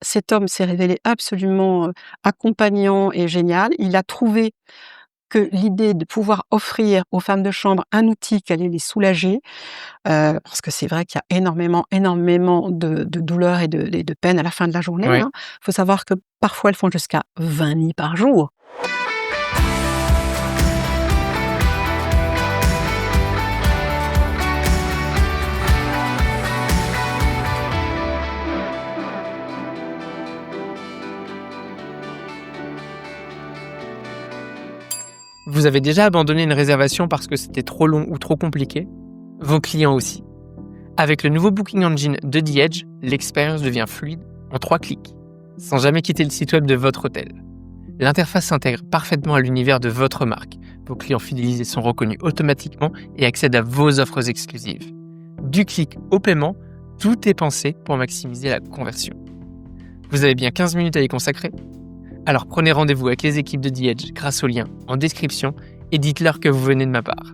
cet homme s'est révélé absolument, accompagnant et génial. Il a trouvé que l'idée de pouvoir offrir aux femmes de chambre un outil qui allait les soulager, parce que c'est vrai qu'il y a énormément de douleurs et de peines à la fin de la journée, Ouais. hein. Faut savoir que parfois elles font jusqu'à 20 nuits par jour. Vous avez déjà abandonné une réservation parce que c'était trop long ou trop compliqué? Vos clients aussi. Avec le nouveau Booking Engine de The Edge, l'expérience devient fluide en 3 clics, sans jamais quitter le site web de votre hôtel. L'interface s'intègre parfaitement à l'univers de votre marque. Vos clients fidélisés sont reconnus automatiquement et accèdent à vos offres exclusives. Du clic au paiement, tout est pensé pour maximiser la conversion. Vous avez bien 15 minutes à y consacrer? Alors prenez rendez-vous avec les équipes de The Edge grâce au lien en description et dites-leur que vous venez de ma part.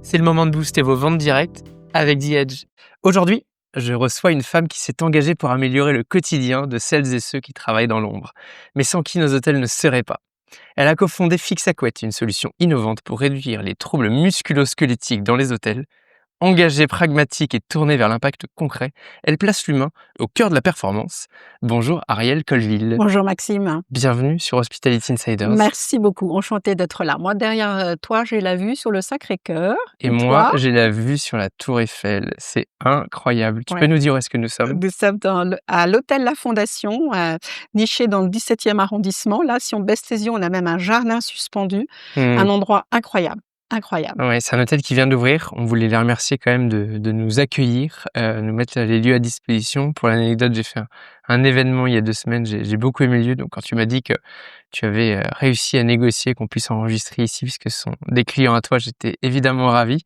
C'est le moment de booster vos ventes directes avec The Edge. Aujourd'hui, je reçois une femme qui s'est engagée pour améliorer le quotidien de celles et ceux qui travaillent dans l'ombre, mais sans qui nos hôtels ne seraient pas. Elle a cofondé Fix à Couette, une solution innovante pour réduire les troubles musculo-squelettiques dans les hôtels. Engagée, pragmatique et tournée vers l'impact concret, elle place l'humain au cœur de la performance. Bonjour Ariel Colville. Bonjour Maxime. Bienvenue sur Hospitality Insiders. Merci beaucoup, enchantée d'être là. Moi derrière, toi, j'ai la vue sur le Sacré-Cœur. Et Et moi, toi? j'ai la vue sur la Tour Eiffel. C'est incroyable. Tu Ouais. peux nous dire où est-ce que nous sommes? Nous sommes à l'hôtel La Fondation, niché dans le 17e arrondissement. Là, si on baisse les yeux, on a même un jardin suspendu, un endroit incroyable, incroyable. Ouais, c'est un hôtel qui vient d'ouvrir. On voulait les remercier quand même de nous accueillir, nous mettre les lieux à disposition. Pour l'anecdote, j'ai fait un événement il y a 2 semaines. J'ai beaucoup aimé le lieu. Donc, quand tu m'as dit que tu avais réussi à négocier qu'on puisse enregistrer ici, puisque ce sont des clients à toi, j'étais évidemment ravi.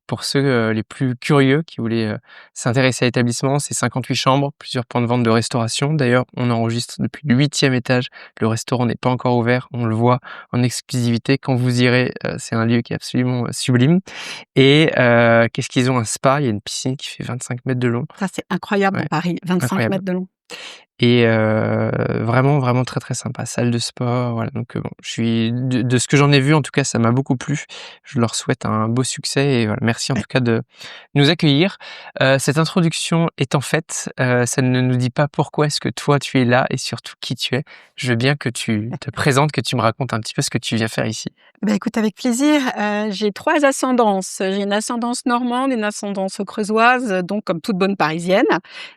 Pour ceux les plus curieux qui voulaient s'intéresser à l'établissement, c'est 58 chambres, plusieurs points de vente de restauration. D'ailleurs, on enregistre depuis le 8e étage. Le restaurant n'est pas encore ouvert. On le voit en exclusivité. Quand vous irez, c'est un lieu qui est absolument sublime. Et qu'est-ce qu'ils ont? Un spa. Il y a une piscine qui fait 25 mètres de long. Ça, c'est incroyable Ouais, dans Paris, 25 incroyable. mètres de long. Et vraiment très, très sympa. Salle de sport, voilà. Donc bon, je suis de ce que j'en ai vu, en tout cas, ça m'a beaucoup plu. Je leur souhaite un beau succès et voilà, merci en tout cas de nous accueillir. Cette introduction étant faite, ça ne nous dit pas pourquoi est-ce que toi tu es là et surtout qui tu es. Je veux bien que tu te présentes, que tu me racontes un petit peu ce que tu viens faire ici. Écoute, avec plaisir. J'ai 3 ascendances. J'ai une ascendance normande, une ascendance creusoise, donc comme toute bonne Parisienne,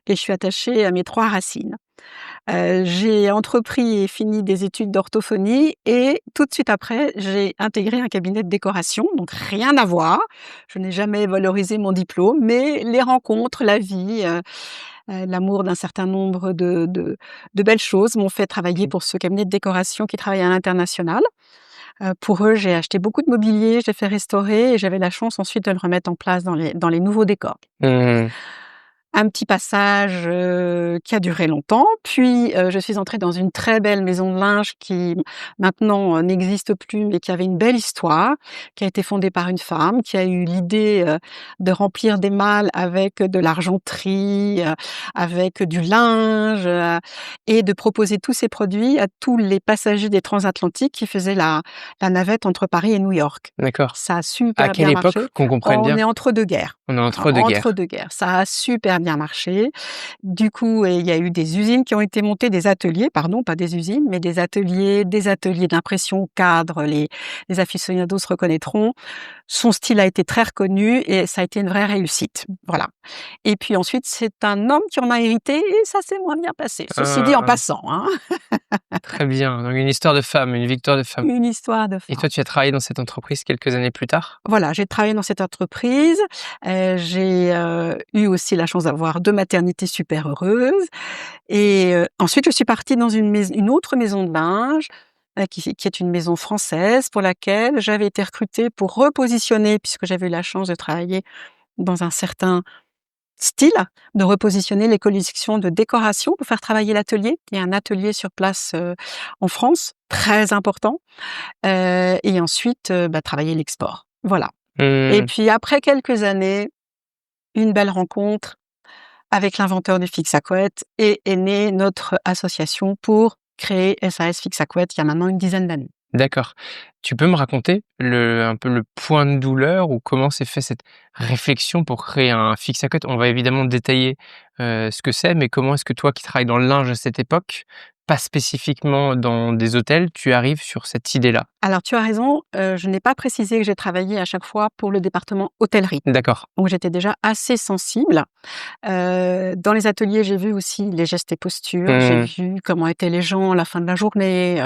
et je suis attachée à mes 3 racines. J'ai entrepris et fini des études d'orthophonie et tout de suite après, j'ai intégré un cabinet de décoration, donc rien à voir. Je n'ai jamais valorisé mon diplôme, mais les rencontres, la vie, l'amour d'un certain nombre de belles choses m'ont fait travailler pour ce cabinet de décoration qui travaille à l'international. Pour eux, j'ai acheté beaucoup de mobilier, je l'ai fait restaurer et j'avais la chance ensuite de le remettre en place dans les nouveaux décors. Mmh. Un petit passage, qui a duré longtemps, puis, je suis entrée dans une très belle maison de linge qui maintenant, n'existe plus, mais qui avait une belle histoire, qui a été fondée par une femme, qui a eu l'idée, de remplir des malles avec de l'argenterie, avec du linge, et de proposer tous ces produits à tous les passagers des transatlantiques qui faisaient la navette entre Paris et New York. D'accord. Ça a À super quelle bien époque, marché. qu'on comprenne On bien? est entre 2 guerres. On est entre 2 guerres. Entre 2 guerres. Ça a super bien marché. Du coup, il y a eu des usines qui ont été montées, des ateliers, pardon, pas des usines, mais des ateliers d'impression cadre. Les aficionados se reconnaîtront. Son style a été très reconnu et ça a été une vraie réussite. Voilà. Et puis ensuite, c'est un homme qui en a hérité et ça s'est moins bien passé. Ceci dit en Ah, passant, hein. très bien. Donc une histoire de femme, une victoire de femme. Une histoire de Et fin. toi, tu as travaillé dans cette entreprise quelques années plus tard? Voilà, j'ai travaillé dans cette entreprise, j'ai, eu aussi la chance d'avoir 2 maternités super heureuses et ensuite je suis partie dans une autre maison de linge, qui est une maison française pour laquelle j'avais été recrutée pour repositionner, puisque j'avais eu la chance de travailler dans un certain style, de repositionner les collections de décoration pour faire travailler l'atelier. Il y a un atelier sur place, en France, très important, et ensuite, travailler l'export. Voilà. Et Mmh. puis après quelques années, une belle rencontre avec l'inventeur du fixe à couette et est née notre association pour créer SAS Fixe à couette il y a maintenant une dizaine d'années. D'accord. Tu peux me raconter un peu le point de douleur ou comment s'est fait cette réflexion pour créer un fixe à couette? On va évidemment détailler, ce que c'est, mais comment est-ce que toi qui travailles dans le linge à cette époque, pas spécifiquement dans des hôtels, tu arrives sur cette idée-là? Alors tu as raison, je n'ai pas précisé que j'ai travaillé à chaque fois pour le département hôtellerie. D'accord. Donc j'étais déjà assez sensible. Dans les ateliers, j'ai vu aussi les gestes et postures, j'ai Mmh. vu comment étaient les gens à la fin de la journée,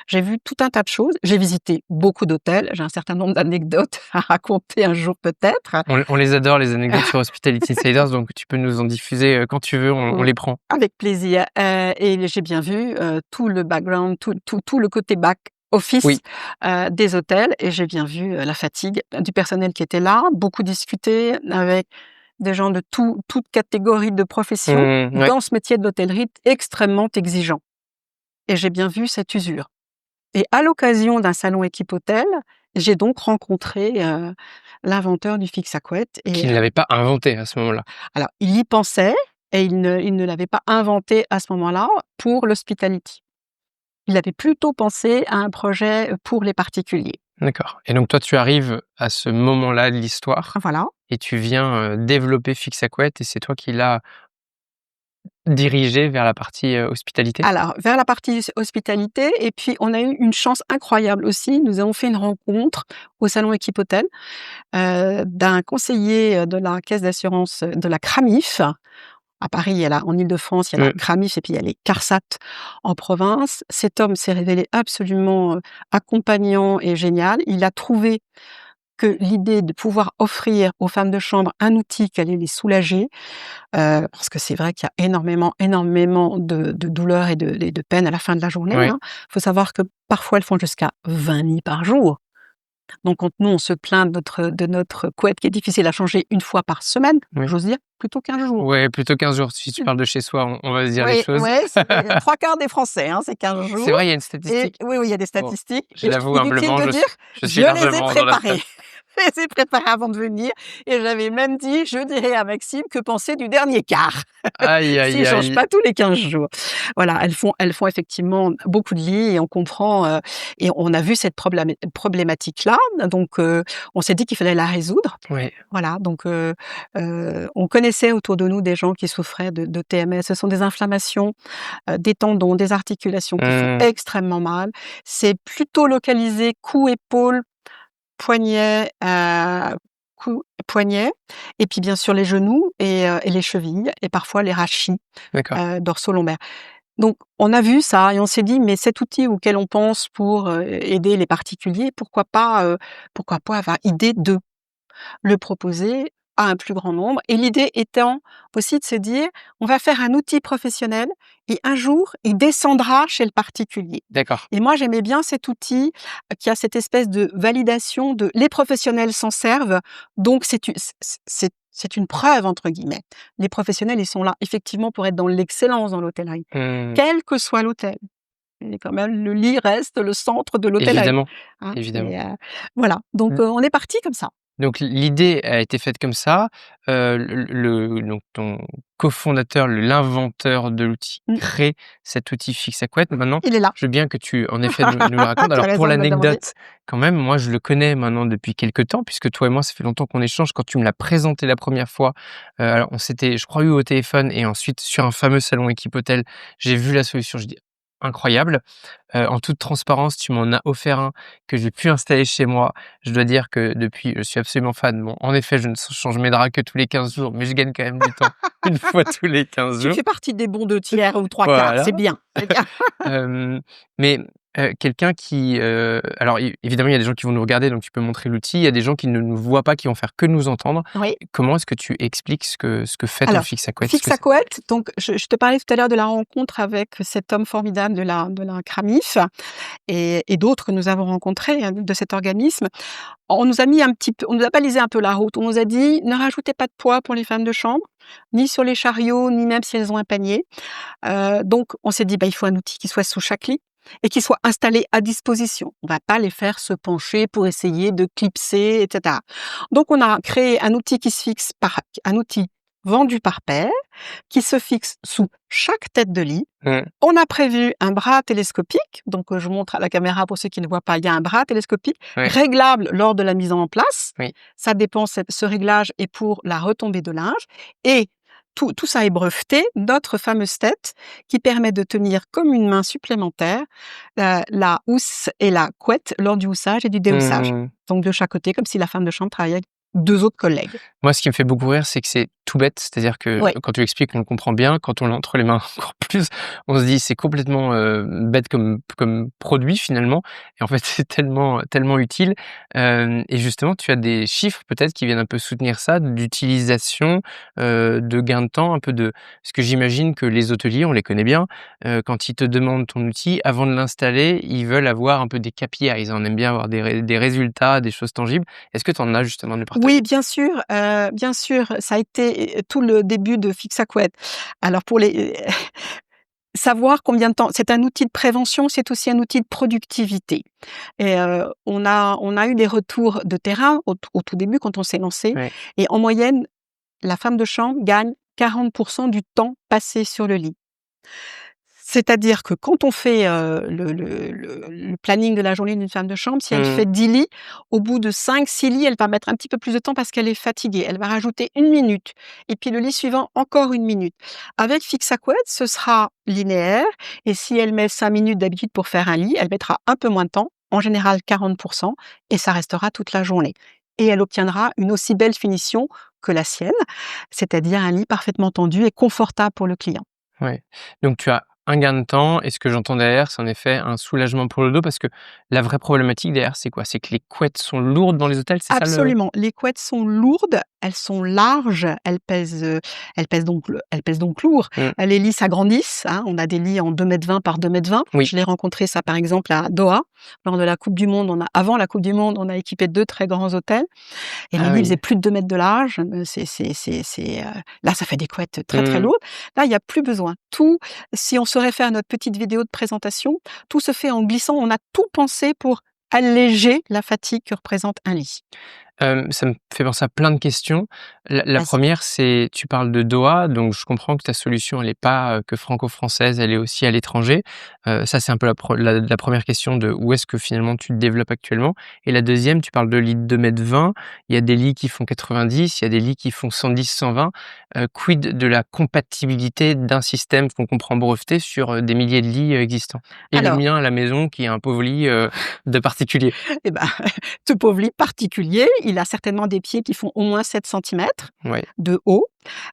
j'ai vu tout un tas de choses. J'ai visité beaucoup d'hôtels, j'ai un certain nombre d'anecdotes à raconter un jour peut-être. On les adore les anecdotes sur Hospitality Insiders, donc tu peux nous en diffuser, quand tu veux, on les prend. Avec plaisir, et j'ai bien vu, tout le background, tout le côté back office, Oui. des hôtels et j'ai bien vu, la fatigue du personnel qui était là, beaucoup discuté avec des gens de toutes catégories de professions Mmh, ouais. dans ce métier de l'hôtellerie extrêmement exigeant et j'ai bien vu cette usure et à l'occasion d'un salon équipe hôtel, j'ai donc rencontré, l'inventeur du fixe à couette et Qui ne l'avait pas inventé à ce moment-là. alors il y pensait et il ne l'avait pas inventé à ce moment-là pour l'hospitality. Il avait plutôt pensé à un projet, pour les particuliers. D'accord et donc toi, tu arrives à ce moment-là de l'histoire Voilà. et tu viens, développer Fixe à Couette et c'est toi qui l'as dirigé vers la partie, hospitalité? Alors vers la partie hospitalité et puis on a eu une chance incroyable aussi, nous avons fait une rencontre au salon Équipe Hôtel, d'un conseiller, de la caisse d'assurance, de la CRAMIF. À Paris, il y a la en Île-de-France, il y a la Mmh. CRAMIF et puis il y a les CARSAT en province. Cet homme s'est révélé absolument, accompagnant et génial. Il a trouvé que l'idée de pouvoir offrir aux femmes de chambre un outil qui allait les soulager, parce que c'est vrai qu'il y a énormément de douleurs et de peines à la fin de la journée, Ouais, hein. Faut savoir que parfois elles font jusqu'à 20 nuits par jour. Donc quand nous on se plaint de notre couette qui est difficile à changer une fois par semaine, oui. j'ose dire plutôt 15 jours. Ouais, plutôt 15 jours. Si tu parles de chez soi, on va se dire les Oui, choses. ouais, c'est 3/4 des Français, hein, c'est 15 C'est jours vrai, il y a une et statistique? oui, il y a des Bon, statistiques je et l'avoue inutile humblement, de dire, je je suis les ai largement dans la préparés. salle. Je les ai préparés avant de venir et j'avais même dit: «Je dirai à Maxime que penser du dernier quart?» Aïe, aïe, S'ils changent aïe. pas tous les 15 jours. Voilà, elles font effectivement beaucoup de lits et on comprend, et on a vu cette problématique-là, donc on s'est dit qu'il fallait la résoudre. Ouais. Voilà, donc on connaissait autour de nous des gens qui souffraient de TMS. Ce sont des inflammations, des tendons, des articulations qui font Mmh, extrêmement mal. C'est plutôt localisé cou, épaule, poignet, cou, poignet et puis bien sûr les genoux et les chevilles et parfois les rachis, d'accord. dorsaux-lombaires. Donc on a vu ça et on s'est dit: «Mais cet outil auquel on pense pour, aider les particuliers, pourquoi pas avoir idée de le proposer à un plus grand nombre et l'idée étant aussi de se dire: «On va faire un outil professionnel et un jour, il descendra chez le particulier» D'accord. et moi, j'aimais bien cet outil, qui a cette espèce de validation de «les professionnels s'en servent, donc c'est une «preuve» entre guillemets». Les professionnels, ils sont là effectivement pour être dans l'excellence dans l'hôtellerie, Mmh, quel que soit l'hôtel. Et quand même, le lit reste le centre de l'hôtellerie, évidemment, hein évidemment. et voilà, donc on est parti comme ça. Donc l'idée a été faite comme ça, donc ton cofondateur, l'inventeur de l'outil Mmh, crée cet outil fixe à couette. Maintenant, il est là. je veux bien que tu, en effet, nous le racontes. Tu as Alors pour raison de me le demander. l'anecdote, quand même, moi je le connais maintenant depuis quelque temps puisque toi et moi, ça fait longtemps qu'on échange. Quand tu me l'as présenté la première fois, alors on s'était, je crois, eu au téléphone et ensuite sur un fameux salon Équipe Hôtel, j'ai vu la solution, je dis: «Incroyable». En toute transparence, tu m'en as offert un que j'ai pu installer chez moi. Je dois dire que depuis, je suis absolument fan. Bon, en effet, je ne change mes draps que tous les 15 jours, mais je gagne quand même du temps une fois tous les 15 Tu jours. fais partie des bons 2/3 ou 3/4, Voilà. c'est bien, c'est bien. Mais quelqu'un qui, alors évidemment, il y a des gens qui vont nous regarder, donc tu peux montrer l'outil. Il y a des gens qui ne nous voient pas, qui vont faire que nous entendre. Oui, Comment est-ce que tu expliques ce que fait ton alors, fixe à couette? Ce fixe que à c'est? couette, donc je te parlais tout à l'heure de la rencontre avec cet homme formidable de la CRAMIF et d'autres que nous avons rencontrés, hein, de cet organisme. On nous a mis un petit peu on nous a balisé un peu la route. On nous a dit: «Ne rajoutez pas de poids pour les femmes de chambre, ni sur les chariots, ni même si elles ont un panier». Donc on s'est dit: «Bah, il faut un outil qui soit sous chaque lit et qui soit installé à disposition. On va pas les faire se pencher pour essayer de clipser et cetera». Donc on a créé un outil qui se fixe par un outil vendus par paire, qui se fixent sous chaque tête de lit. Mmh. On a prévu un bras télescopique, donc je montre à la caméra pour ceux qui ne voient pas, il y a un bras télescopique Ouais. réglable lors de la mise en place. Oui. Ça dépend, ce réglage est pour la retombée de linge et tout ça est breveté, notre fameuse tête qui permet de tenir comme une main supplémentaire la housse et la couette lors du houssage et du déhoussage. Mmh. Donc de chaque côté, comme si la femme de chambre travaillait avec 2 autres collègues. Moi, ce qui me fait beaucoup rire, c'est que c'est tout bête. C'est-à-dire que Ouais. quand tu expliques, on le comprend bien. Quand on l'a entre les mains, encore plus, on se dit: «C'est complètement, bête comme produit finalement» et en fait, c'est tellement utile. Et justement, tu as des chiffres peut-être qui viennent un peu soutenir ça, d'utilisation, de gain de temps, un peu de parce que j'imagine que les hôteliers, on les connaît bien, quand ils te demandent ton outil, avant de l'installer, ils veulent avoir un peu des KPIs. On aime bien avoir des résultats, des choses tangibles. Est-ce que tu en as justement à nous Oui, partager? bien sûr, ça a été tout le début de Fixe à couette. Alors pour les savoir combien de temps c'est un outil de prévention, c'est aussi un outil de productivité et on a eu des retours de terrain au tout début quand on s'est lancé Ouais. et en moyenne, la femme de chambre gagne 40% du temps passé sur le lit. C'est-à-dire que quand on fait, le planning de la journée d'une femme de chambre, si elle Mmh. fait 10 lits, au bout de 5-6 lits, elle va mettre un petit peu plus de temps parce qu'elle est fatiguée. Elle va rajouter 1 minute et puis le lit suivant, encore 1 minute. Avec Fixe à couette, ce sera linéaire et si elle met 5 minutes d'habitude pour faire un lit, elle mettra un peu moins de temps, en général 40 et ça restera toute la journée et elle obtiendra une aussi belle finition que la sienne, c'est-à-dire un lit parfaitement tendu et confortable pour le client. Ouais. Donc tu as un gain de temps et ce que j'entends derrière, c'est en effet un soulagement pour le dos parce que la vraie problématique derrière, c'est quoi? C'est que les couettes sont lourdes dans les hôtels, c'est ça le Absolument, les couettes sont lourdes, elles sont larges, elles pèsent donc lourd. mmh, Les lits s'agrandissent, hein, on a des lits en 2,20 m par 2,20 m. oui. Je l'ai rencontré ça par exemple à Doha, lors de la coupe du monde, avant la coupe du monde, on a équipé 2 très grands hôtels et les Ah lits oui. faisaient plus de 2 mètres de large, là ça fait des couettes très, très Mmh. lourdes. Là, il y a plus besoin. Tout si on se réfère à notre petite vidéo de présentation, tout se fait en glissant. On a tout pensé pour alléger la fatigue que représente un lit. Ça me fait penser à plein de questions. La Vas-y. 1re, c'est tu parles de Doha, donc je comprends que ta solution, elle est pas, que franco-française, elle est aussi à l'étranger. Ça, c'est un peu la 1re question de où est-ce que finalement tu te développes actuellement? Et la deuxième, tu parles de lits de 2,20 m. Il y a des lits qui font 90, il y a des lits qui font 110-120. Quid de la compatibilité d'un système qu'on comprend breveté sur, des milliers de lits, existants? Et le Alors, mien à la maison qui est un pauvre lit, de particulier. eh ben, ce pauvre lit particulier, il a certainement des pieds qui font au moins 7 centimètres Ouais. de haut.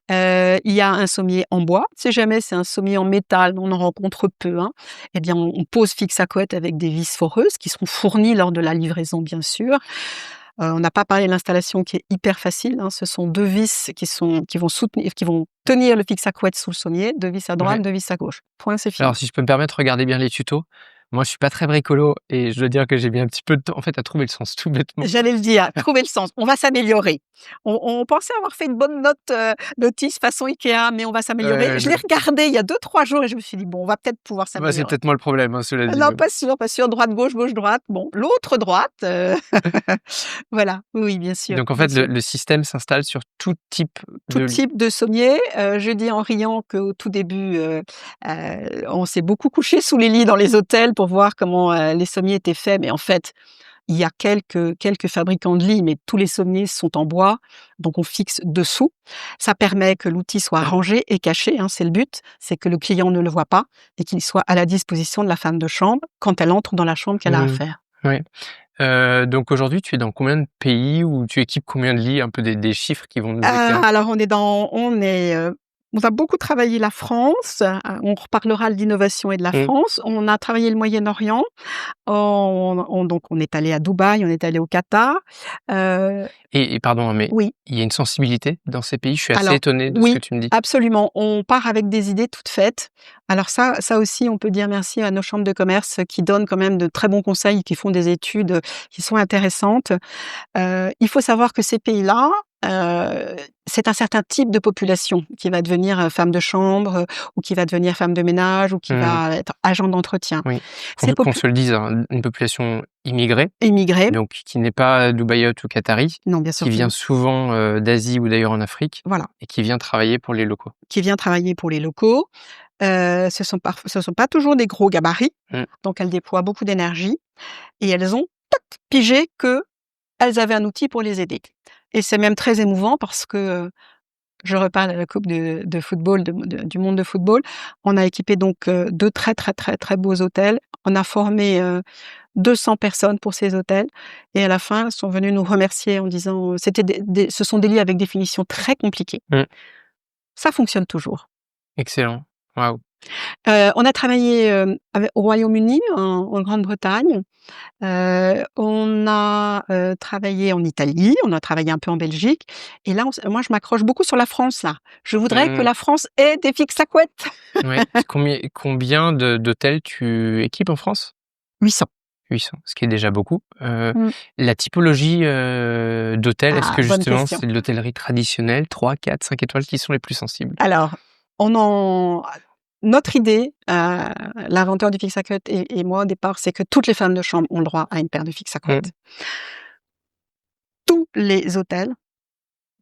Il y a un sommier en bois. Si jamais c'est un sommier en métal, on en rencontre peu, hein, eh bien on pose Fixe à couette avec des vis foreuses qui seront fournies lors de la livraison bien sûr. On n'a pas parlé de l'installation qui est hyper facile, hein. Ce sont 2 vis qui vont tenir le Fixe à couette sous le sommier, 2 vis à droite, Ouais. 2 vis à gauche. Point, c'est Alors, fini. si je peux me permettre, regardez bien les tutos. Moi, je suis pas très bricolo et je dois dire que j'ai mis un petit peu de temps, en fait, à trouver le sens, tout bêtement. J'allais le dire, trouver le sens. On va s'améliorer. On pensait avoir fait une bonne note, notice façon IKEA, mais on va s'améliorer. Je l'ai Ouais, regardé il y a 2-3 jours et je me suis dit: «Bon, on va peut-être pouvoir bah, c'est s'améliorer». peut-être moi le problème, hein, cela dit, Non, mais bon. pas sûr, pas sûr. Droite, gauche, gauche, droite. Bon, l'autre droite, voilà. Oui, bien sûr, Donc en bien fait, le sûr. le système s'installe sur tout type Tout de lit. type de sommier. Je dis en riant qu'au tout début, on s'est beaucoup couché sous les lits dans les hôtels pour voir comment, les sommiers étaient faits, mais en fait, il y a quelques fabricants de lits, mais tous les sommiers sont en bois, donc on fixe dessous. Ça permet que l'outil soit rangé et caché, hein, c'est le but, c'est que le client ne le voit pas et qu'il soit à la disposition de la femme de chambre quand elle entre dans la chambre qu'elle a à Mmh. faire. Ouais. Donc aujourd'hui, tu es dans combien de pays ou tu équipes combien de lits? Un peu des chiffres qui vont nous éclairer. Alors on a beaucoup travaillé la France, on reparlera de l'innovation et de la Mmh. France. On a travaillé le Moyen-Orient, donc on est allé à Dubaï, on est allé au Qatar. Heu, Et pardon, hein, mais oui. il y a une sensibilité dans ces pays? Je suis assez Alors étonné de ce que oui, tu me dis. absolument. On part avec des idées toutes faites. Alors ça aussi, on peut dire merci à nos chambres de commerce qui donnent quand même de très bons conseils, qui font des études, qui sont intéressantes. Il faut savoir que ces pays-là, c'est un certain type de population qui va devenir, femme de chambre, ou qui va devenir femme de ménage ou qui Mmh. va être agent d'entretien. Oui. Ces Qu'on se le dise, hein, une population immigrée, immigrés, donc qui n'est pas dubaïote ou qatari, non, bien sûr qui que vient non. souvent, d'Asie ou d'ailleurs en Afrique Voilà, et qui vient travailler pour les locaux. qui vient travailler pour les locaux. Ce sont pas toujours des gros gabarits, Mmh. donc elles déploient beaucoup d'énergie et elles ont tac pigé qu'elles avaient un outil pour les aider et c'est même très émouvant parce que, je reparle de la coupe de football du monde de football. On a équipé donc, 2 très, très, très, très beaux hôtels. On a formé, 200 personnes pour ces hôtels et à la fin, elles sont venues nous remercier en disant, c'était ce sont des lits avec des finitions très compliquées. Mmh. Ça fonctionne toujours. Excellent. Waouh. On a travaillé, au Royaume-Uni, en Grande-Bretagne. On a, travaillé en Italie, on a travaillé un peu en Belgique et là, moi, je m'accroche beaucoup sur la France, là. Je voudrais que Mmh. la France ait des fixes à couettes. Ouais. Combien d'hôtels tu équipes en France? 800. 800, ce qui est déjà beaucoup. Mmh. La typologie, d'hôtels, est-ce Ah, que bonne justement question. c'est de l'hôtellerie traditionnelle, 3, 4, 5 étoiles qui sont les plus sensibles? Alors, on en notre idée, l'inventeur du fixe à couettes et moi, au départ, c'est que toutes les femmes de chambre ont le droit à une paire de fixes à Mmh. couettes. Tous les hôtels,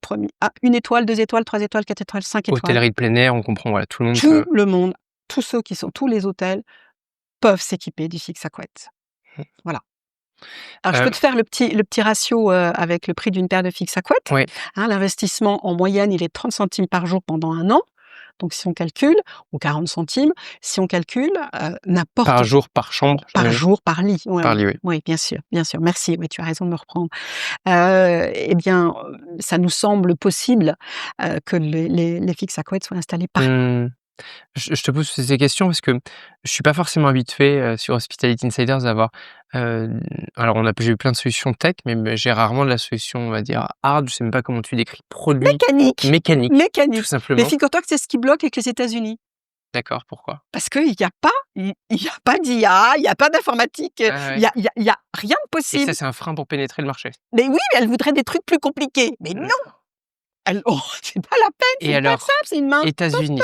1 étoile, 2 étoiles, 3 étoiles, 4 étoiles, 5 étoiles, Hôtellerie de plein air, on comprend, voilà, tout le monde tout peut. le monde, tous les hôtels peuvent s'équiper du fixe à couettes. Mmh. Voilà. Alors je peux te faire le petit ratio, avec le prix d'une paire de fixes à couettes. Ouais, Hein, l'investissement en moyenne, il est 30 centimes par jour pendant 1 an. Donc si on calcule ou 40 centimes, si on calcule, par n'importe jour, par chambre, par j'imagine? jour, par lit. Ouais, Par ouais. lit, oui. Oui, bien sûr, bien sûr. Merci, oui, tu as raison de me reprendre. Eh bien, ça nous semble possible, que les fixes à couettes soient installés partout. Mmh. Je te pose ces questions parce que je suis pas forcément habitué, sur Hospitality Insiders à avoir, heu, alors j'ai eu plein de solutions tech, mais j'ai rarement de la solution, on va dire, hard. Je sais même pas comment tu décris. Produit Mécanique, mécanique, tout mécanique. Mais simplement. figure-toi que c'est ce qui bloque avec les États-Unis. D'accord, pourquoi? Parce qu'il y a pas il y a pas d'IA, il y a pas d'informatique, Ah il ouais. y a il y a il y a rien de Et ça, possible. c'est un frein pour pénétrer le marché? Mais oui, mais elle voudrait des trucs plus compliqués. Mais non, D'accord. c'est pas la peine, Et c'est pas alors, simple, c'est une main. États-Unis,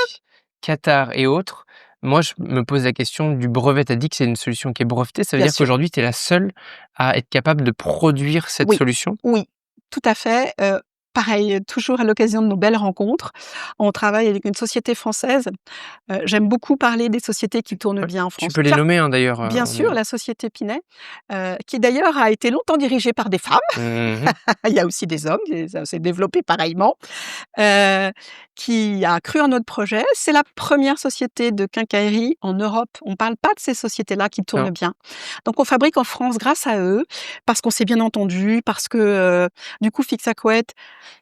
Qatar et autres, moi, je me pose la question du brevet. Tu as dit que c'est une solution qui est brevetée, ça veut Bien dire sûr. qu'aujourd'hui, tu es la seule à être capable de produire cette Oui, solution? oui, tout à fait, pareil, toujours à l'occasion de nos belles rencontres, on travaille avec une société française. J'aime beaucoup parler des sociétés qui tournent Ouais. bien en Tu France. peux les Tiens, nommer, hein, d'ailleurs, bien on sûr, est la société Pinet, qui d'ailleurs a été longtemps dirigée par des femmes. mmh. Il y a aussi des hommes, et ça s'est développé pareillement. Heu, qui a cru en notre projet. C'est la première société de quincaillerie en Europe. On parle pas de ces sociétés-là qui Non. tournent bien. Donc on fabrique en France grâce à eux, parce qu'on s'est bien entendu, parce que, du coup Fixaquette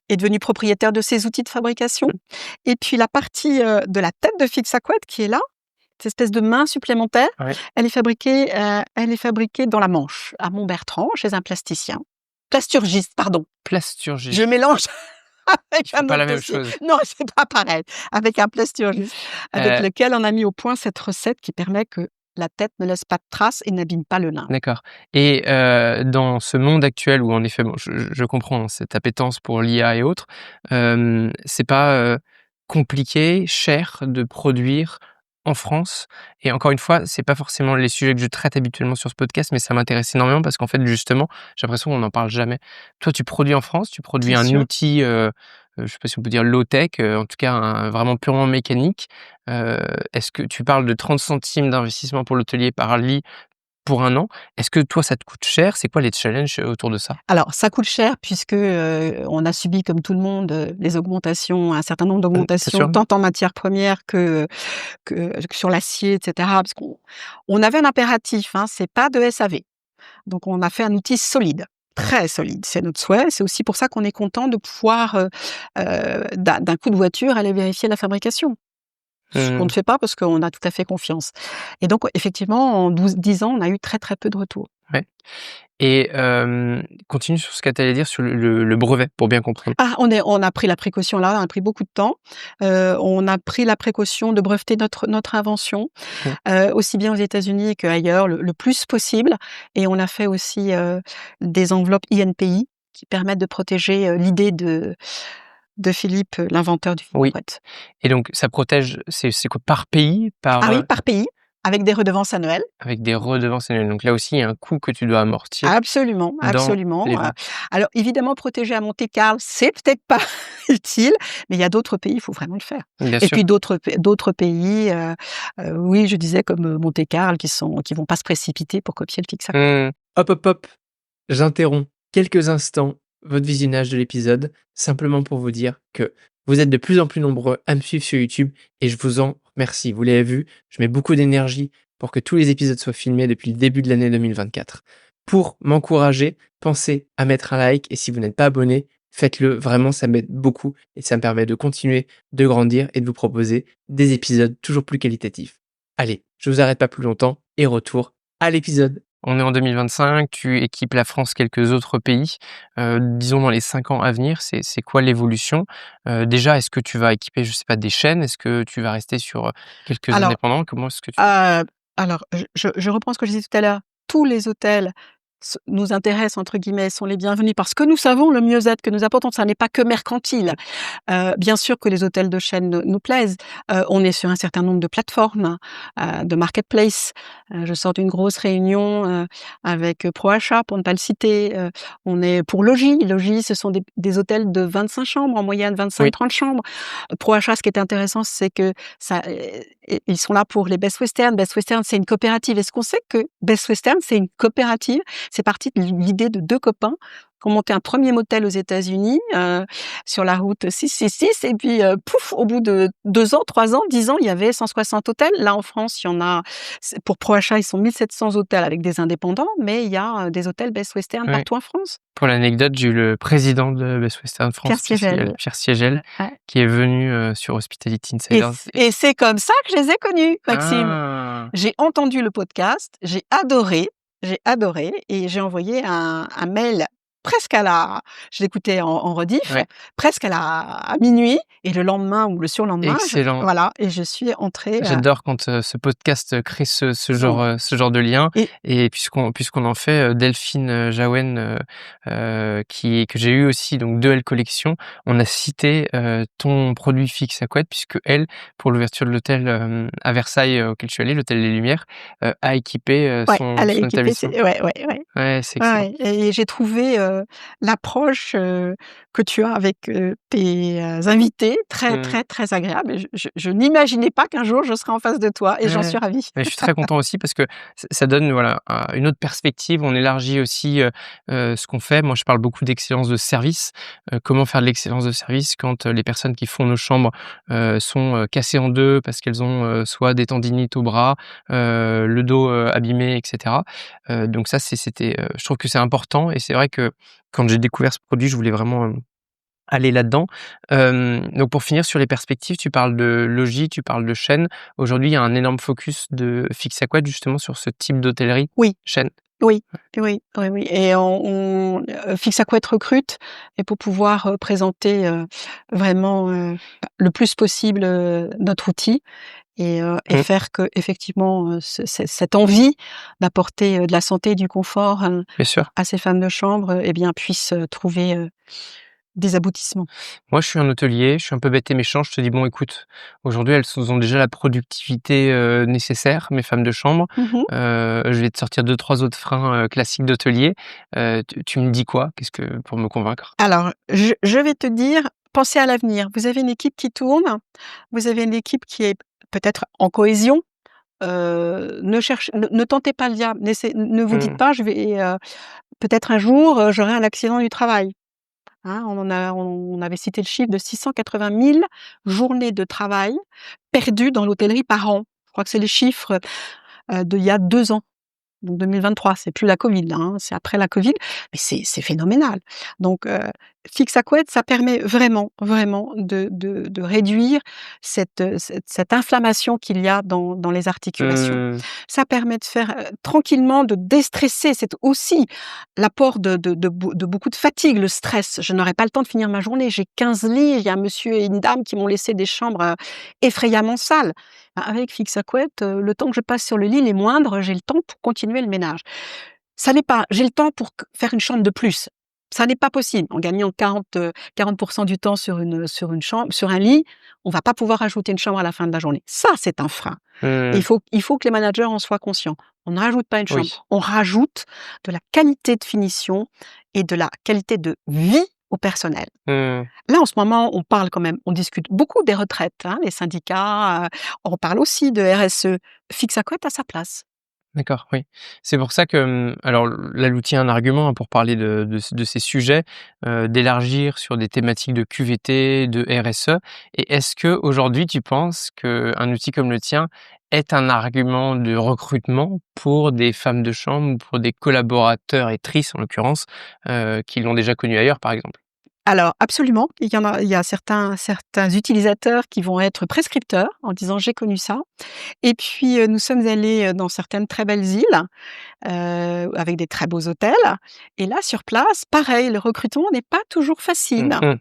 est devenu propriétaire de ses outils de fabrication et puis la partie, de la tête de Fixaquette qui est là, cette espèce de main supplémentaire, Ouais. elle est fabriquée dans la Manche, à Montbertrand, chez un plasturgiste, pardon. Je Plasturgie, mélange avec ils font un pas autre la même dossier. chose. Non, c'est pas pareil. Avec un plasturgiste, avec Heu, lequel on a mis au point cette recette qui permet que la tête ne laisse pas de traces et n'abîme pas le lin. d'accord. Et dans ce monde actuel où en effet, bon, je comprends, hein, cette appétence pour l'IA et autres, c'est pas, compliqué, cher de produire en France? Et encore une fois, c'est pas forcément les sujets que je traite habituellement sur ce podcast, mais ça m'intéresse énormément parce qu'en fait, justement, j'ai l'impression qu'on n'en parle jamais. Toi, tu produis en France, tu produis Bien un sûr. outil, je sais pas si on peut dire low tech, en tout cas vraiment purement mécanique. Est-ce que tu parles de 30 centimes d'investissement pour l'hôtelier par lit pour 1 an? Est-ce que toi, ça te coûte cher? C'est quoi les challenges, autour de ça? Alors ça coûte cher puisque, on a subi comme tout le monde, les augmentations, un certain nombre C'est d'augmentations sûr? tant en matières premières que sur l'acier et cetera. Parce qu'on avait un impératif, hein, c'est pas de SAV. Donc on a fait un outil solide, très solide. C'est notre souhait. C'est aussi pour ça qu'on est content de pouvoir, d'un coup de voiture, aller vérifier la fabrication. Ce qu'on Mmh. ne fait pas parce qu'on a tout à fait confiance. Et donc effectivement, en 10 ans, on a eu très, très peu de retours. Ouais. Et continue sur ce que tu allais dire sur le brevet pour bien comprendre. Ah, on a pris la précaution là, on a pris beaucoup de temps. On a pris la précaution de breveter notre invention, Mmh. aussi bien aux États-Unis qu'ailleurs, le plus possible et on a fait aussi, des enveloppes INPI qui permettent de protéger, l'idée de Philippe, l'inventeur du Oui. vinaigrette. Et donc ça protège, c'est quoi? Par pays? Ah oui, par pays, avec des redevances annuelles. Avec des redevances annuelles. Donc là aussi, il y a un coût que tu dois amortir Absolument, dans absolument, les ventes. alors évidemment protéger à Monte-Carlo, c'est peut-être pas utile, mais il y a d'autres pays, il faut vraiment le faire. Bien Et sûr. puis d'autres pays, oui, je disais comme, Monte-Carlo qui vont pas se précipiter pour copier le Fixaco. Mmh. Hop, hop, hop, j'interromps quelques instants votre visionnage de l'épisode, simplement pour vous dire que vous êtes de plus en plus nombreux à me suivre sur YouTube et je vous en remercie. Vous l'avez vu, je mets beaucoup d'énergie pour que tous les épisodes soient filmés depuis le début de l'année 2024. Pour m'encourager, pensez à mettre un like et si vous n'êtes pas abonné, faites-le. Vraiment, ça m'aide beaucoup et ça me permet de continuer de grandir et de vous proposer des épisodes toujours plus qualitatifs. Allez, je vous arrête pas plus longtemps et retour à l'épisode. On est en 2025, tu équipes la France, quelques autres pays. Disons dans les 5 ans à venir, c'est quoi l'évolution? Déjà, est-ce que tu vas équiper, je sais pas, des chaînes? Est-ce que tu vas rester sur, quelques Alors, indépendants? Comment est-ce que tu heu, je reprends ce que je disais tout à l'heure, tous les hôtels «nous intéressent» entre guillemets, sont les bienvenus parce que nous savons le mieux-être que nous apportons, ça n'est pas que mercantile. Bien sûr que les hôtels de chaîne nous plaisent. On est sur un certain nombre de plateformes, de marketplace. Je sors d'une grosse réunion, avec, ProAchat pour ne pas le citer. On est pour Logis. Logis, ce sont des hôtels de 25 chambres, en moyenne Oui. 25-30 chambres. ProAchat, ce qui est intéressant, c'est que ça, ils sont là pour les Best Western. Best Western, c'est une coopérative. Est-ce qu'on sait que Best Western, c'est une coopérative? C'est parti de l'idée de 2 copains qui ont monté un 1er motel aux États-Unis, sur la route 666 et puis, pouf, au bout de 2 ans, 3 ans, 10 ans, il y avait 160 hôtels. Là, en France, il y en a pour ProAchat, ils sont 1 700 hôtels avec des indépendants, mais il y a, des hôtels Best Western Ouais. partout en France. Pour l'anecdote, j'ai eu le président de Best Western France, Pierre Siegel. Pierre Siegel, Ouais. qui est venu, sur Hospitality Et Insiders. c'est comme ça que je les ai connus, Maxime. Ah! J'ai entendu le podcast, j'ai adoré et j'ai envoyé un mail presque à la je l'écoutais en rediff, Ouais. presque à minuit et le lendemain ou le surlendemain, Excellent. voilà et je suis entrée, J'adore quand, ce podcast, crée ce genre de lien et et puisqu'on en fait, Delphine, Jaouen, que j'ai eu aussi donc de Elle Collection, on a cité, ton produit fixe à couette puisque elle, pour l'ouverture de l'hôtel, à Versailles, auquel je suis allé, l'hôtel des Lumières, a équipé, ouais, elle a son équipé établissement. ses ouais, ouais, ouais. Ouais, c'est excellent. Ouais et j'ai trouvé, l'approche, que tu as avec, tes, invités très, Mmh. très, très agréable et je n'imaginais pas qu'un jour je serais en face de toi et j'en Ouais, suis ravie. mais je suis très content aussi parce que ça donne, voilà, une autre perspective. On élargit aussi, ce qu'on fait. Moi, je parle beaucoup d'excellence de service. Comment faire de l'excellence de service quand, les personnes qui font nos chambres, sont, cassées en 2 parce qu'elles ont, soit des tendinites au bras, le dos, abîmé et cetera. Donc ça, c'était, je trouve que c'est important et c'est vrai que quand j'ai découvert ce produit, je voulais vraiment, aller là-dedans. Donc pour finir sur les perspectives, tu parles de logis, tu parles de chaînes. Aujourd'hui, il y a un énorme focus de Fixaquatt justement sur ce type d'hôtellerie Oui. chaîne. Oui, oui, oui, oui et Fixaquatt recrute et pour pouvoir, présenter, vraiment, le plus possible, notre outil et Mmh, faire qu'effectivement, cette envie d'apporter, de la santé et du confort, bien sûr. à ces femmes de chambre, eh bien puisse, trouver, des aboutissements. Moi, je suis un hôtelier, je suis un peu bête et méchant, je te dis: «Bon écoute, aujourd'hui, ont déjà la productivité, nécessaire, mes femmes de chambre. Mmh. Je vais te sortir deux trois autres freins, classiques d'hôtelier». Tu me dis quoi? Qu'est-ce que pour me convaincre? Alors je vais te dire, pensez à l'avenir. Vous avez une équipe qui tourne, vous avez une équipe qui est peut-être en cohésion. Ne tentez pas le diable, ne vous dites Mmh, pas: «Je vais, peut-être un jour, j'aurai un accident du travail». Hein, on avait cité le chiffre de 680 000 journées de travail perdues dans l'hôtellerie par an. Je crois que c'est les chiffres, d'il y a 2 ans. Donc 2023, c'est plus la Covid là, hein, c'est après la Covid, mais c'est phénoménal. Donc fixe à couette, ça permet vraiment, vraiment de réduire cette inflammation qu'il y a dans les articulations. mmh, Ça permet de faire, tranquillement, de déstresser. C'est aussi l'apport de beaucoup de fatigue, le stress. Je n'aurai pas le temps de finir ma journée. J'ai 15 lits, il y a un monsieur et une dame qui m'ont laissé des chambres, effrayamment sales. Avec fixe à couette, le temps que je passe sur le lit, il est moindre, j'ai le temps pour continuer le ménage. Ça n'est pas j'ai le temps pour faire une chambre de plus. Ça n'est pas possible. En gagnant 40% du temps sur une chambre sur un lit, on va pas pouvoir ajouter une chambre à la fin de la journée. Ça, c'est un frein et Mmh. il faut que les managers en soient conscients. On ne rajoute pas une chambre, Oui. on rajoute de la qualité de finition et de la qualité de vie au personnel. Mmh. Là, en ce moment, on parle quand même on discute beaucoup des retraites, hein, les syndicats, on parle aussi de RSE. Fixe à Couette a sa place. D'accord, oui. C'est pour ça que, alors là, l'outil a un argument, hein, pour parler de ces sujets, d'élargir sur des thématiques de QVT, de RSE. Et est-ce que aujourd'hui, tu penses qu'un outil comme le tien est un argument de recrutement pour des femmes de chambre ou pour des collaborateurs et trices, en l'occurrence, qui l'ont déjà connu ailleurs, par exemple? Alors absolument, il y a certains utilisateurs qui vont être prescripteurs en disant: «J'ai connu ça» et puis, nous sommes allés, dans certaines très belles îles, avec des très beaux hôtels et là, sur place, pareil, le recrutement n'est pas toujours facile. Mmh mh.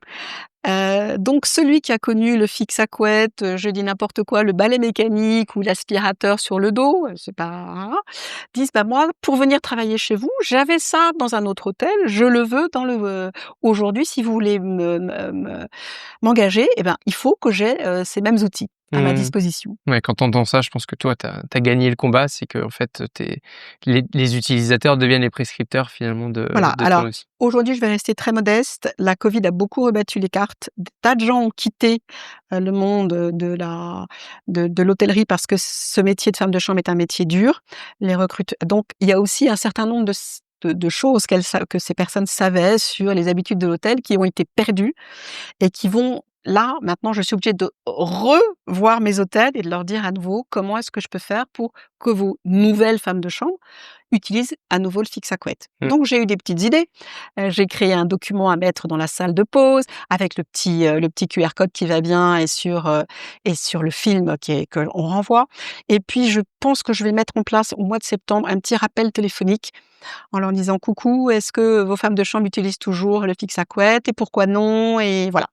Donc celui qui a connu le fixe à couette, je dis n'importe quoi, le balai mécanique ou l'aspirateur sur le dos, c'est pas hein, disent: «Bah, moi, pour venir travailler chez vous, j'avais ça dans un autre hôtel, je le veux dans le aujourd'hui, si vous voulez m'engager et ben, il faut que j'ai, ces mêmes outils à ma Mmh. disposition». Ouais, quand tu entends ça, je pense que toi, tu as gagné le combat. C'est qu'en fait, les utilisateurs deviennent les prescripteurs finalement Voilà, de ton alors outil. aujourd'hui, je vais rester très modeste. La covid a beaucoup rebattu les cartes. Des tas de gens ont quitté, le monde, de l'hôtellerie parce que ce métier de femme de chambre est un métier dur. Les recrute donc il y a aussi un certain nombre de choses que ces personnes savaient sur les habitudes de l'hôtel qui ont été perdues et qui vont là, maintenant, je suis obligée de revoir mes hôtels et de leur dire à nouveau: «Comment est-ce que je peux faire pour que vos nouvelles femmes de chambre utilisent à nouveau le fixe à couette?» Mmh. Donc j'ai eu des petites idées. J'ai créé un document à mettre dans la salle de pause avec le petit QR code qui va bien et sur le film qu'on renvoie et puis je pense que je vais mettre en place au mois de septembre un petit rappel téléphonique en leur disant: «Coucou, est-ce que vos femmes de chambre utilisent toujours le fixe à couette et pourquoi non?» et voilà.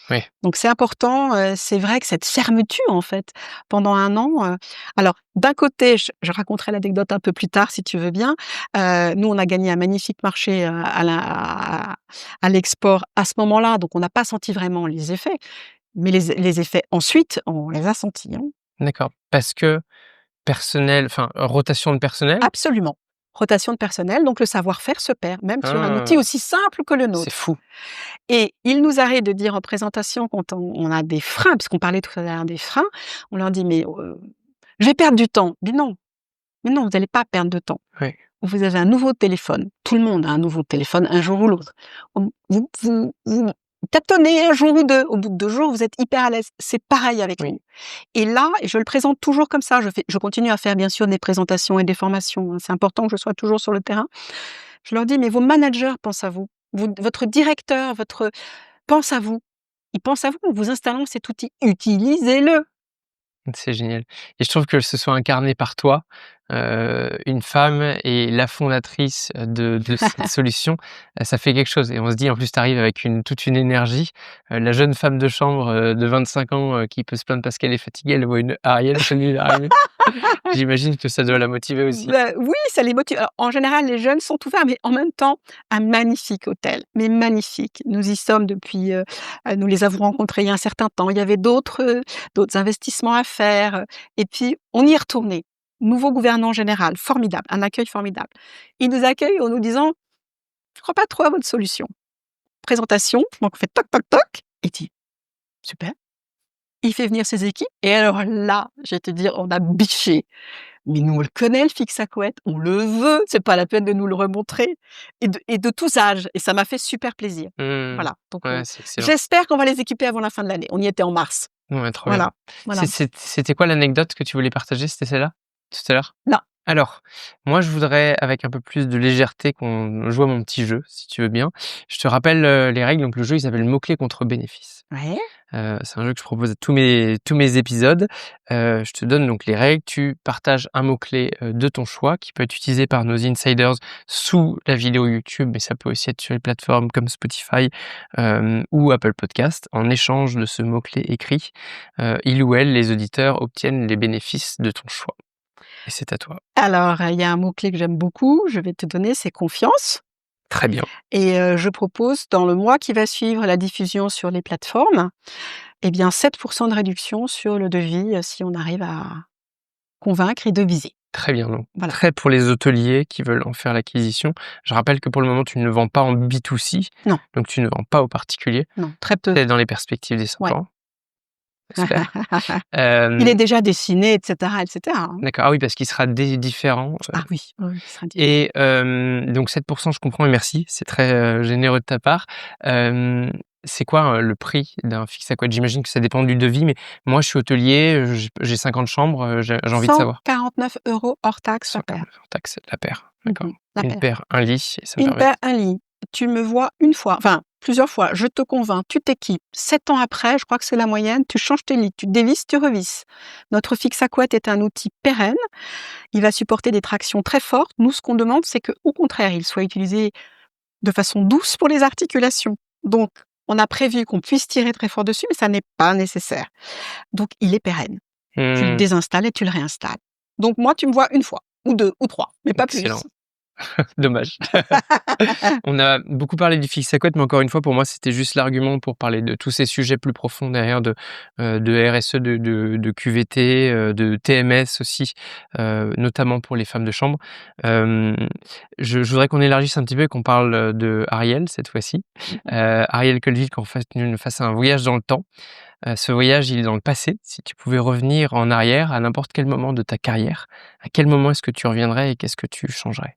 Ouais. Donc c'est important, c'est vrai que cette fermeture en fait, pendant un an, alors d'un côté, je raconterai l'anecdote un peu plus tard si tu veux bien. Nous on a gagné un magnifique marché, à l'export à ce moment-là, donc on n'a pas senti vraiment les effets, mais les effets ensuite, on les a sentis, hein. D'accord. Parce que personnel, enfin, rotation de personnel? Absolument. Rotation de personnel, donc le savoir-faire se perd, même sur un outil Ah! aussi simple que le C'est nôtre. fou. Et il nous arrive de dire en présentation quand on a des freins, parce qu'on parlait tout à l'heure des freins, on leur dit: «Mais, je vais perdre du temps». Mais non, vous allez pas perdre de temps. Ouais. Vous avez un nouveau téléphone. Tout le monde a un nouveau téléphone un jour ou l'autre. Vous tâtonnez un jour ou 2. Au bout de 2 jours, vous êtes hyper à l'aise. C'est pareil avec Oui. nous. Et là, je le présente toujours comme ça. Je continue à faire bien sûr des présentations et des formations, hein. C'est important que je sois toujours sur le terrain. Je leur dis: «Mais vos managers pensent à vous. Votre directeur, votre pense à vous. Il pense à vous en vous installant cet outil. Utilisez-le!» C'est génial et je trouve que ce soit incarné par toi, une femme et la fondatrice de cette solution, ça fait quelque chose et on se dit en plus tu arrives avec toute une énergie, la jeune femme de chambre, de 25 ans, qui peut se plaindre parce qu'elle est fatiguée, elle voit une Ariel chenille arriver. J'imagine que ça doit la motiver aussi. Bah, oui, ça les motive. Alors, en général, les jeunes sont ouverts, mais en même temps, un magnifique hôtel, mais magnifique. Nous y sommes depuis, nous les avons rencontrés il y a un certain temps. Il y avait d'autres investissements à faire, et puis on y est retourné. Nouveau gouvernant général, formidable, un accueil formidable. Il nous accueille en nous disant: «Je crois pas trop à votre solution». Présentation, donc on fait toc, toc, toc, il dit: «Super». Il fait venir ses équipes et alors là, je vais te dire, on a biché. Mais nous, on le connaît le fixe à couette, on le veut, c'est pas la peine de nous le remontrer et de tous âges et ça m'a fait super plaisir. Mmh. Voilà, donc Ouais, c'est excellent. j'espère qu'on va les équiper avant la fin de l'année. On y était en mars. Ouais, trop bien. Voilà, voilà. C'était quoi l'anecdote que tu voulais partager? C'était celle-là? Tout à l'heure? Non. Alors, moi, je voudrais, avec un peu plus de légèreté, qu'on joue à mon petit jeu, si tu veux bien. Je te rappelle, les règles. Donc le jeu, il s'appelle mots-clés contre bénéfices. Ouais, C'est un jeu que je propose à tous mes épisodes. Je te donne donc les règles. Tu partages un mot-clé, de ton choix qui peut être utilisé par nos insiders sous la vidéo YouTube, mais ça peut aussi être sur les plateformes comme Spotify, ou Apple Podcast. En échange de ce mot-clé écrit, il ou elle, les auditeurs, obtiennent les bénéfices de ton choix et c'est à toi. alors, il y a un mot-clé que j'aime beaucoup, je vais te donner, c'est confiance. Très bien. et je propose dans le mois qui va suivre la diffusion sur les plateformes, eh bien 7 de réduction sur le devis, si on arrive à convaincre et deviser. Très bien, donc Voilà. très pour les hôteliers qui veulent en faire l'acquisition. Je rappelle que pour le moment, tu ne vends pas en B2C, Non, donc tu ne vends pas aux particuliers. non, très peu. C'est dans les perspectives des 5 Ouais. ans, j'espère. Il est Hem, déjà dessiné et cetera, hein. d'accord, ah oui, parce qu'il sera différent, Ah oui, oui, oui, ce sera différent. et donc 7 je comprends et merci, c'est très, généreux de ta part. Hem, c'est quoi, le prix d'un fixe à couette? J'imagine que ça dépend du devis, mais moi, je suis hôtelier, j'ai 50 chambres, j'ai envie de savoir. 149 € hors taxe la paire. 149 hors taxe, la paire, d'accord. Mmh. La Une paire. paire, un lit et ça me Une permet paire, un lit. Tu me vois une fois, enfin plusieurs fois, je te convainc, tu t'équipes. 7 ans après, je crois que c'est la moyenne, tu changes tes lits, tu dévisses, tu revisses. Notre fixe à couette est un outil pérenne, il va supporter des tractions très fortes. Nous, ce qu'on demande, c'est qu'au contraire, il soit utilisé de façon douce pour les articulations. Donc, on a prévu qu'on puisse tirer très fort dessus, mais ça n'est pas nécessaire. Donc, il est pérenne. Tu le mmh, désinstalles et tu le réinstalles. Donc moi, tu me vois une fois ou 2 ou 3, mais pas excellent. plus. Dommage. On a beaucoup parlé du fixe à couette, mais encore une fois, pour moi, c'était juste l'argument pour parler de tous ces sujets plus profonds derrière de RSE, de QVT, de TMS aussi, notamment pour les femmes de chambre. Hem, je voudrais qu'on élargisse un petit peu et qu'on parle, de Ariel cette fois-ci. Mmh. Ariel Colville, qu'on fasse un voyage dans le temps. Ce voyage, il est dans le passé. Si tu pouvais revenir en arrière à n'importe quel moment de ta carrière, à quel moment est-ce que tu reviendrais et qu'est-ce que tu changerais?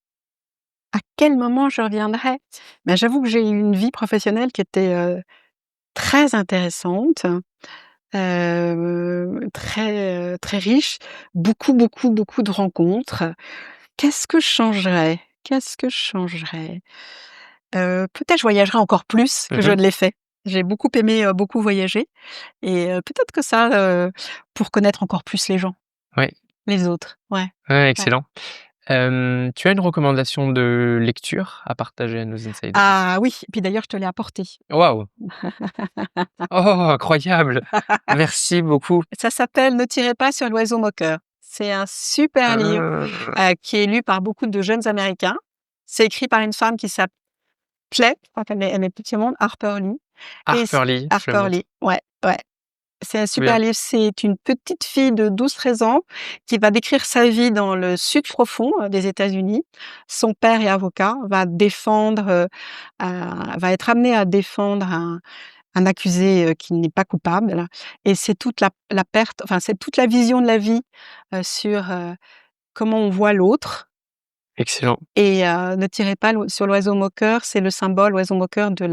À quel moment je reviendrai? Ben, j'avoue que j'ai eu une vie professionnelle qui était, très intéressante, très riche, beaucoup, beaucoup, beaucoup de rencontres. Qu'est-ce que je changerais? Qu'est-ce que je changerais? Peut-être je voyagerais encore plus que je Mmh. ne l'ai fait. J'ai beaucoup aimé, beaucoup voyager et peut-être que ça, pour connaître encore plus les gens, Ouais, les autres. Ouais, ouais, ouais. excellent. Tu as une recommandation de lecture à partager à nos insiders? Ah oui, et puis d'ailleurs je te l'ai apporté. Waouh! Oh, incroyable! Merci beaucoup. Ça s'appelle «Ne tirez pas sur l'oiseau moqueur». C'est un super livre, Ah, qui est lu par beaucoup de jeunes Américains. C'est écrit par une femme qui s'appelait, je crois qu'elle est plus de ce monde, Harper Lee et c Harper Lee, je le Harper note. Lee, ouais, ouais. C'est un Trop super bien. livre. C'est une petite fille de 12-13 ans qui va décrire sa vie dans le sud profond, des États-Unis. Son père est avocat, va être amené à défendre un accusé, qui n'est pas coupable et c'est toute la perte, enfin, c'est toute la vision de la vie, sur, comment on voit l'autre Excellent. et ne tirez pas sur l'oiseau moqueur, c'est le symbole, l'oiseau moqueur de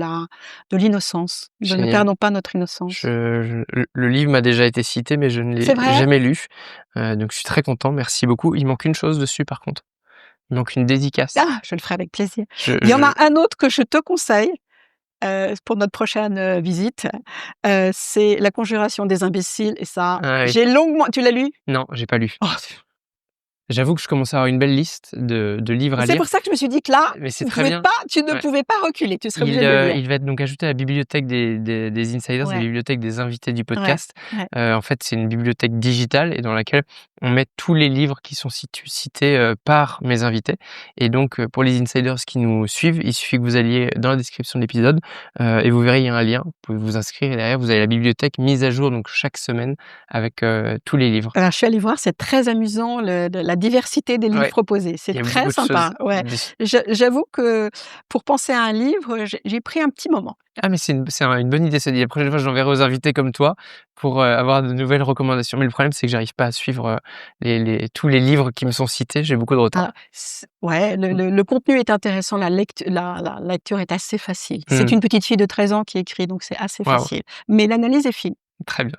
l'innocence, de ne Génial. perdons pas notre innocence. Le livre m'a déjà été cité, mais je ne C'est l'ai vrai? jamais lu, donc je suis très content, merci beaucoup. Il manque une chose dessus par contre, il manque une dédicace. Ah! Je le ferai avec plaisir. Il y en Je a un autre que je te conseille, pour notre prochaine, visite, c'est La conjuration des imbéciles et ça, ah oui. j'ai longuement tu l'as lu? Non, j'ai pas lu. Oh, J'avoue que je commence à avoir une belle liste de livres à c'est pour lire, ça que je me suis dit que là, mais c'est très bien. tu ne Ouais. pouvais pas reculer, tu serais obligé de le lire. Il va être donc ajouté à la bibliothèque des insiders, la Ouais, bibliothèque des invités du ouais, podcast. ouais. En fait, c'est une bibliothèque digitale et dans laquelle on met tous les livres qui sont cités, par mes invités et donc pour les insiders qui nous suivent, il suffit que vous alliez dans la description de l'épisode, et vous verrez, il y a un lien. Vous pouvez vous inscrire et derrière, vous avez la bibliothèque mise à jour donc chaque semaine avec, tous les livres. Alors je suis allée voir, c'est très amusant la diversité des livres Ouais, proposés, il c'est y a très beaucoup de choses sympa, ouais. dessus. J'avoue que pour penser à un livre, j'ai pris un petit moment. Ah mais une bonne idée ça dit. La prochaine fois, j'enverrai aux invités comme toi pour, avoir de nouvelles recommandations. Mais le problème, c'est que j'arrive pas à suivre, tous les livres qui me sont cités, j'ai beaucoup de Ah, retard. ouais, Mmh. le contenu est intéressant, la lecture est assez facile. C'est Mmh. une petite fille de 13 ans qui écrit, donc c'est assez Waouh, facile. Mais l'analyse est fine. très bien,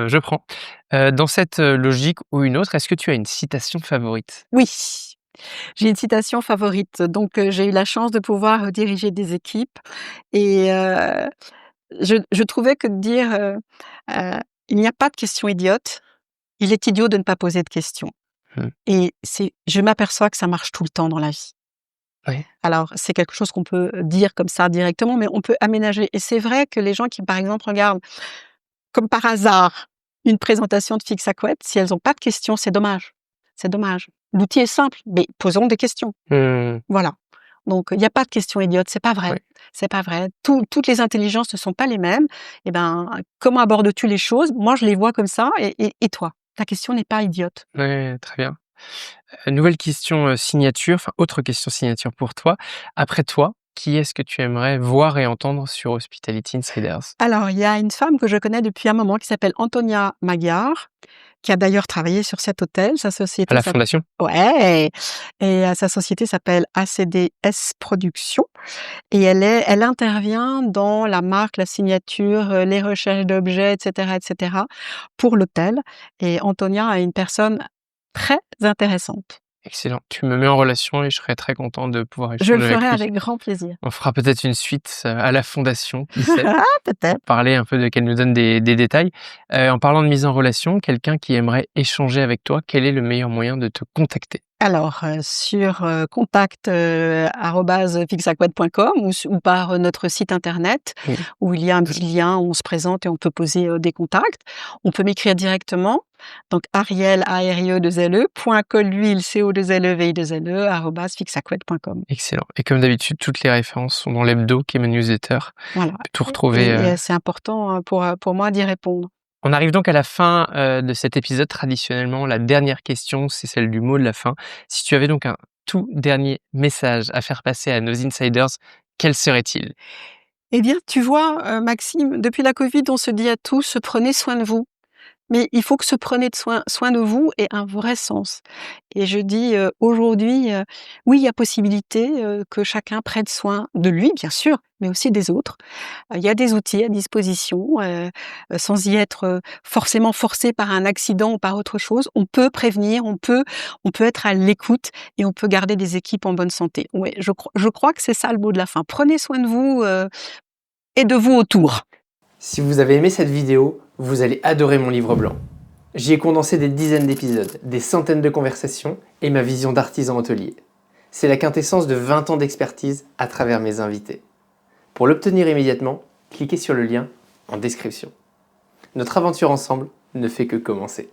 je prends. Dans cette, logique ou une autre, est-ce que tu as une citation favorite? Oui, j'ai une citation favorite. Donc, j'ai eu la chance de pouvoir, diriger des équipes et je trouvais que de dire, heu: «Il n'y a pas de questions idiotes, il est idiot de ne pas poser de questions» Mmh. et je m'aperçois que ça marche tout le temps dans la vie. Ouais. Alors, c'est quelque chose qu'on peut dire comme ça directement, mais on peut aménager et c'est vrai que les gens qui, par exemple, regardent comme par hasard une présentation de Fixe à Couette, si elles ont pas de questions, c'est dommage. C'est dommage. L'outil est simple, mais posons des questions. Mmh. Voilà. Donc il y a pas de questions idiotes, c'est pas vrai, Ouais. c'est pas vrai. Toutes les intelligences ne sont pas les mêmes. Et ben, comment abordes-tu les choses? Moi, je les vois comme ça et toi? Ta question n'est pas idiote. Ouais, très bien. Nouvelle question, signature, enfin autre question signature pour toi. Après toi, qui est-ce que tu aimerais voir et entendre sur Hospitality Insiders? Alors, il y a une femme que je connais depuis un moment qui s'appelle Antonia Magyar, qui a d'ailleurs travaillé sur cet hôtel. Sa À société la s'app fondation? Ouais, et sa société s'appelle ACDS Productions et elle intervient dans la marque, la signature, les recherches d'objets et cetera, pour l'hôtel et Antonia est une personne très intéressante. Excellent. Tu me mets en relation et je serais très content de pouvoir Je le échanger ferai avec lui. avec grand plaisir. On fera peut-être une suite, à la fondation, qui sait? Ah, peut-être. Parler un peu de qu'elle nous donne des détails. En parlant de mise en relation, quelqu'un qui aimerait échanger avec toi, quel est le meilleur moyen de te contacter? Alors, sur, contact, arobase fixaquadt.com ou par, notre site internet Oui. où il y a un petit lien où on se présente et on peut poser, des contacts. On peut m'écrire directement, donc Ariel, A-R-I-E-2-L-E, point Colhuil, C-O-2-L-E-V-I-2-L-E, arobase fixaquadt.com. Excellent, et comme d'habitude, toutes les références sont dans l'hebdo qui est ma newsletter. Voilà Tu peux tout retrouver, c'est important, pour moi d'y répondre. On arrive donc à la fin, de cet épisode. Traditionnellement, la dernière question, c'est celle du mot de la fin. Si tu avais donc un tout dernier message à faire passer à nos insiders, quel serait-il? Eh bien, tu vois, Maxime, depuis la covid, on se dit à tous: «Prenez soin de vous». Mais il faut que ce prenez de soin de vous ait un vrai sens et je dis, aujourd'hui, oui, il y a possibilité, que chacun prenne soin de lui, bien sûr, mais aussi des autres. Il y a des outils à disposition, sans y être, forcément forcé par un accident ou par autre chose. On peut prévenir, on peut être à l'écoute et on peut garder des équipes en bonne santé. Ouais, je crois que c'est ça le mot de la fin. Prenez soin de vous, et de vous autour. Si vous avez aimé cette vidéo, vous allez adorer mon livre blanc. J'y ai condensé des dizaines d'épisodes, des centaines de conversations et ma vision d'artisan hôtelier. C'est la quintessence de 20 ans d'expertise à travers mes invités. Pour l'obtenir immédiatement, cliquez sur le lien en description. Notre aventure ensemble ne fait que commencer.